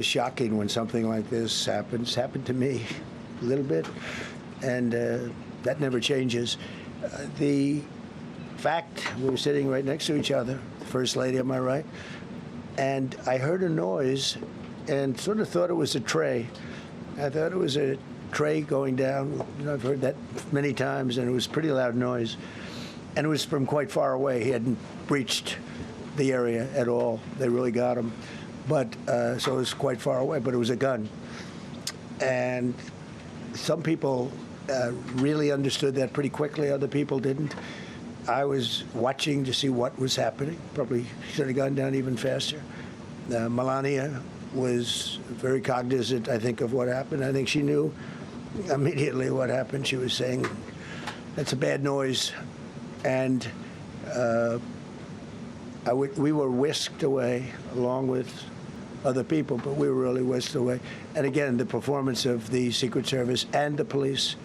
It's shocking when something like this happens. Happened to me a little bit, and that never changes. The fact we were sitting right next to each other, the First Lady on my right, and I heard a noise and sort of thought it was a tray. I thought it was a tray going down. You know, I've heard that many times, and it was a pretty loud noise. And it was from quite far away. He hadn't breached the area at all. They really got him. But so it was quite far away, but it was a gun. And some people really understood that pretty quickly. Other people didn't. I was watching to see what was happening. Probably should have gone down even faster. Melania was very cognizant, I think, of what happened. I think she knew immediately what happened. She was saying, "That's a bad noise." And we were whisked away along with other people, but we were really whisked away. And again, the performance of the Secret Service and the police,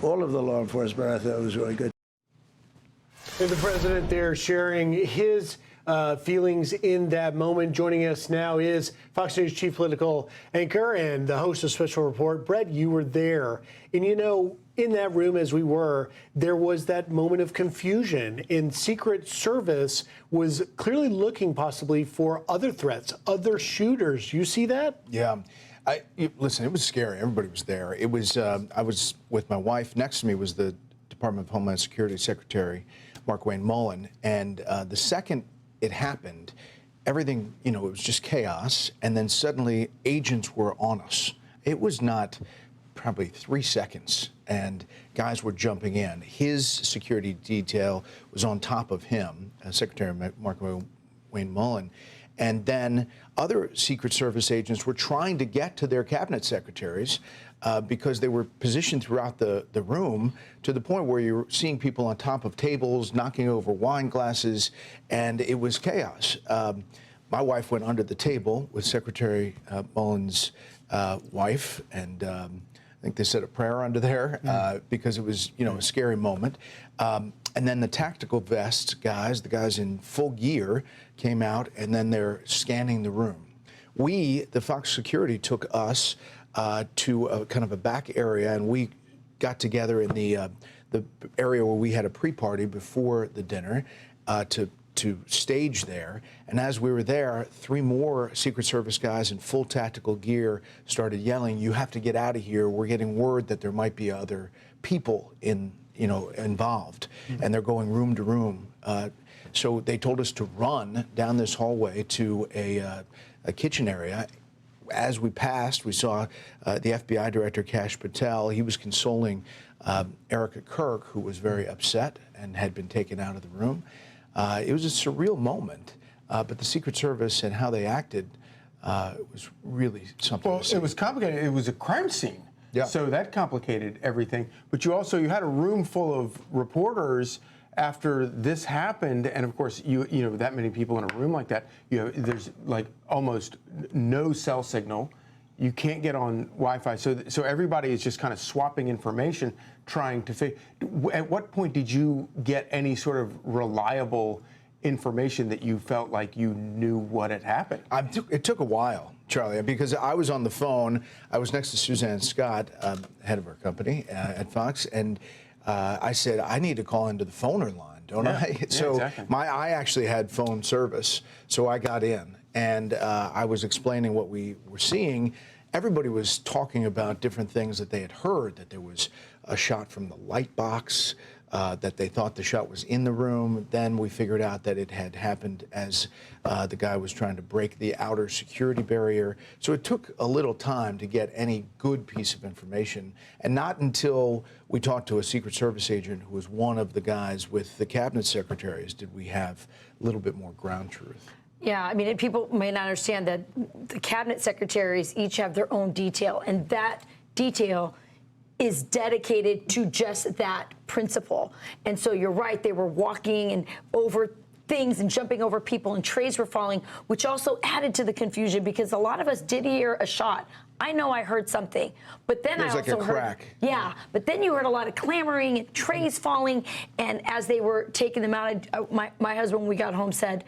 all of the law enforcement, I thought was really good. And the president there sharing his feelings in that moment. Joining us now is Fox News chief political anchor and the host of Special Report. Bret, you were there. And you know, in that room as we were, there was that moment of confusion. And Secret Service was clearly looking possibly for other threats, other shooters. You see that? Yeah. Listen, it was scary. Everybody was there. It was. I was with my wife. Next to me was the Department of Homeland Security Secretary Markwayne Mullin. And the second it happened, everything, you know, it was just chaos. And then suddenly agents were on us. It was not probably 3 seconds, and guys were jumping in. His security detail was on top of him, Secretary Markwayne Mullin. And then other Secret Service agents were trying to get to their cabinet secretaries because they were positioned throughout the room to the point where you're seeing people on top of tables, knocking over wine glasses, and it was chaos. My wife went under the table with Secretary Mullin's wife, and I think they said a prayer under there because it was, you know, a scary moment. And then the tactical vests guys, the guys in full gear, came out, and then they're scanning the room. We, the Fox Security, took us to a kind of a back area, and we got together in the area where we had a pre-party before the dinner to stage there. And as we were there, 3 more Secret Service guys in full tactical gear started yelling, "You have to get out of here. We're getting word that there might be other people involved." And they're going room to room. So they told us to run down this hallway to a kitchen area. As we passed, we saw the FBI Director, Kash Patel. He was consoling Erica Kirk, who was very upset and had been taken out of the room. It was a surreal moment, but the Secret Service and how they acted was really something to see. It was complicated. It was a crime scene. Yeah. So that complicated everything. But you had a room full of reporters after this happened, and of course, you know that many people in a room like that, there's like almost no cell signal. You can't get on Wi-Fi, so everybody is just kind of swapping information, trying to figure. At what point did you get any sort of reliable information that you felt like you knew what had happened? It took a while, Charlie, because I was on the phone. I was next to Suzanne Scott, head of our company at Fox, and I said, I need to call into the phoner line, don't I? So exactly. I actually had phone service, so I got in, and I was explaining what we were seeing. Everybody was talking about different things that they had heard, that there was a shot from the light box, that they thought the shot was in the room. Then we figured out that it had happened as the guy was trying to break the outer security barrier. So it took a little time to get any good piece of information. And not until we talked to a Secret Service agent who was one of the guys with the cabinet secretaries did we have a little bit more ground truth. Yeah, I mean, people may not understand that the cabinet secretaries each have their own detail, and that detail is dedicated to just that principle. And so you're right, they were walking and over things and jumping over people, and trays were falling, which also added to the confusion because a lot of us did hear a shot. I know I heard something, but then I also like a heard, crack. Yeah, but then you heard a lot of clamoring and trays falling, and as they were taking them out, my husband, when we got home, said,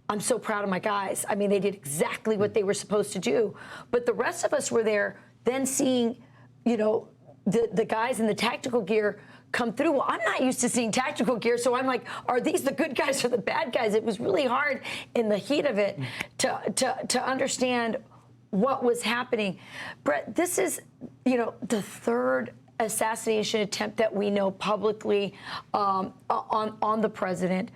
I'm so proud of my guys. I mean, they did exactly what they were supposed to do. But the rest of us were there then seeing, you know, the guys in the tactical gear come through. Well, I'm not used to seeing tactical gear, so I'm like, are these the good guys or the bad guys? It was really hard in the heat of it to understand what was happening. Bret, this is, you know, the third assassination attempt that we know publicly on the president.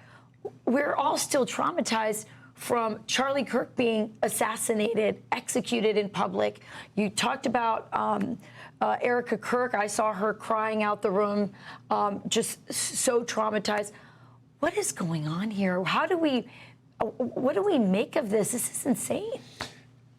We're all still traumatized from Charlie Kirk being assassinated, executed in public. You talked about Erica Kirk. I saw her crying out the room, just so traumatized. What is going on here? What do we make of this? This is insane.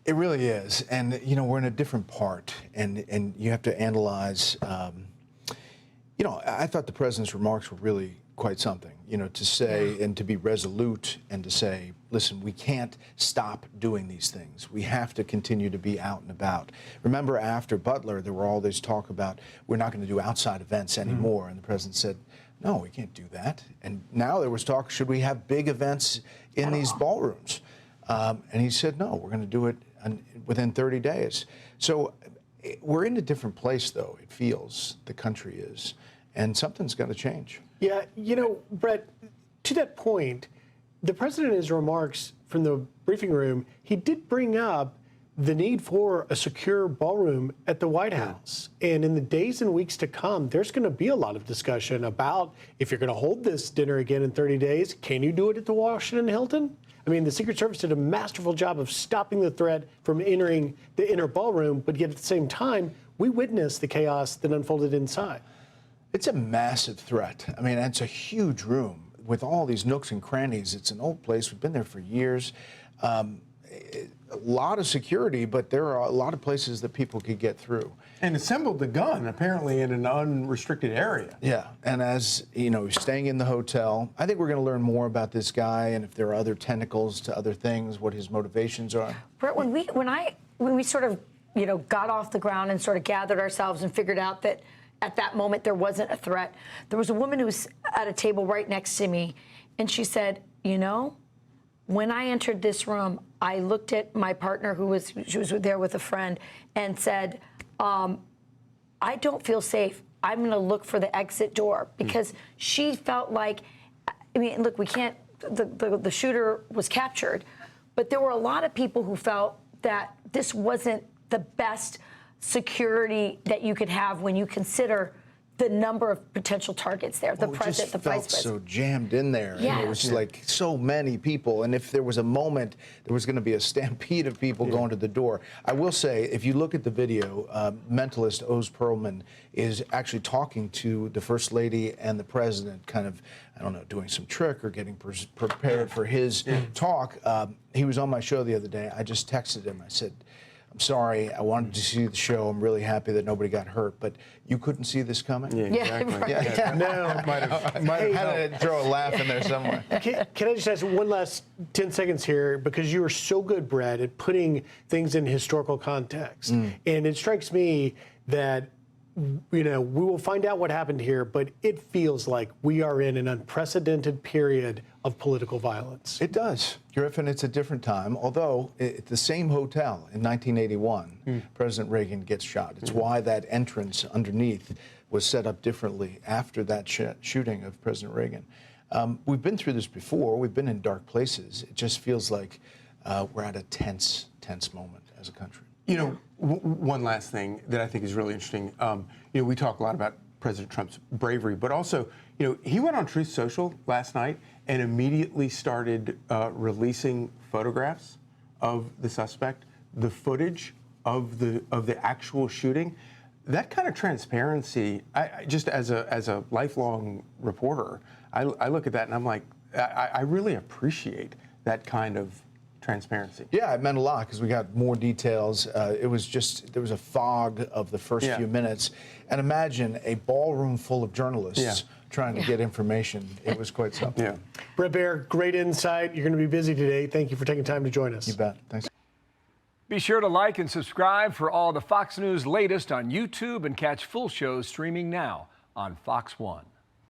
It really is. And, you know, we're in a different part, and you have to analyze. You know, I thought the president's remarks were really quite something, you know, to say and to be resolute and to say, listen, we can't stop doing these things. We have to continue to be out and about. Remember, after Butler, there were all this talk about we're not going to do outside events anymore. And the president said, no, we can't do that. And now there was talk, should we have big events in these ballrooms? And he said, no, we're going to do it within 30 days. So we're in a different place, though, it feels, the country is. And something's got to change. Yeah, you know, Bret, to that point, the president in his remarks from the briefing room, he did bring up the need for a secure ballroom at the White House. And in the days and weeks to come, there's going to be a lot of discussion about if you're going to hold this dinner again in 30 days, can you do it at the Washington Hilton? I mean, the Secret Service did a masterful job of stopping the threat from entering the inner ballroom, but yet at the same time, we witnessed the chaos that unfolded inside. It's a massive threat. I mean, it's a huge room with all these nooks and crannies. It's an old place. We've been there for years. A lot of security, but there are a lot of places that people could get through. And assembled the gun, apparently, in an unrestricted area. Yeah, and as, you know, staying in the hotel, I think we're going to learn more about this guy and if there are other tentacles to other things, what his motivations are. Bret, when we sort of, you know, got off the ground and sort of gathered ourselves and figured out that at that moment there wasn't a threat, there was a woman who was at a table right next to me, and she said, you know, when I entered this room, I looked at my partner she was there with a friend and said, I don't feel safe. I'm going to look for the exit door, because she felt like, I mean, look, we can't, the shooter was captured, but there were a lot of people who felt that this wasn't the best security that you could have when you consider the number of potential targets there, the president, the vice president. It felt so jammed in there. Yeah. It was like so many people. And if there was a moment, there was going to be a stampede of people going to the door. I will say, if you look at the video, mentalist Oz Perlman is actually talking to the First Lady and the President, kind of, I don't know, doing some trick or getting prepared for his talk. He was on my show the other day. I just texted him. I said, I'm sorry, I wanted to see the show. I'm really happy that nobody got hurt, but you couldn't see this coming? Yeah, exactly. Right. Yeah. No, might have Had to throw a laugh in there somewhere. Can I just ask one last 10 seconds here? Because you are so good, Bret, at putting things in historical context. And it strikes me that, you know, we will find out what happened here, but it feels like we are in an unprecedented period of political violence. It does, Griffin. It's a different time. Although at the same hotel in 1981, President Reagan gets shot. It's why that entrance underneath was set up differently after that shooting of President Reagan. We've been through this before. We've been in dark places. It just feels like we're at a tense moment as a country. You know, one last thing that I think is really interesting. You know, we talk a lot about President Trump's bravery, but also, you know, he went on Truth Social last night and immediately started releasing photographs of the suspect, the footage of the actual shooting. That kind of transparency, I just as a lifelong reporter, I look at that and I'm like, I really appreciate that kind of transparency. Yeah, it meant a lot because we got more details. It was just, there was a fog of the first few minutes. And imagine a ballroom full of journalists trying to get information. It was quite something. Yeah. Bret Baier, great insight. You're going to be busy today. Thank you for taking time to join us. You bet. Thanks. Be sure to like and subscribe for all the Fox News latest on YouTube, and catch full shows streaming now on Fox One.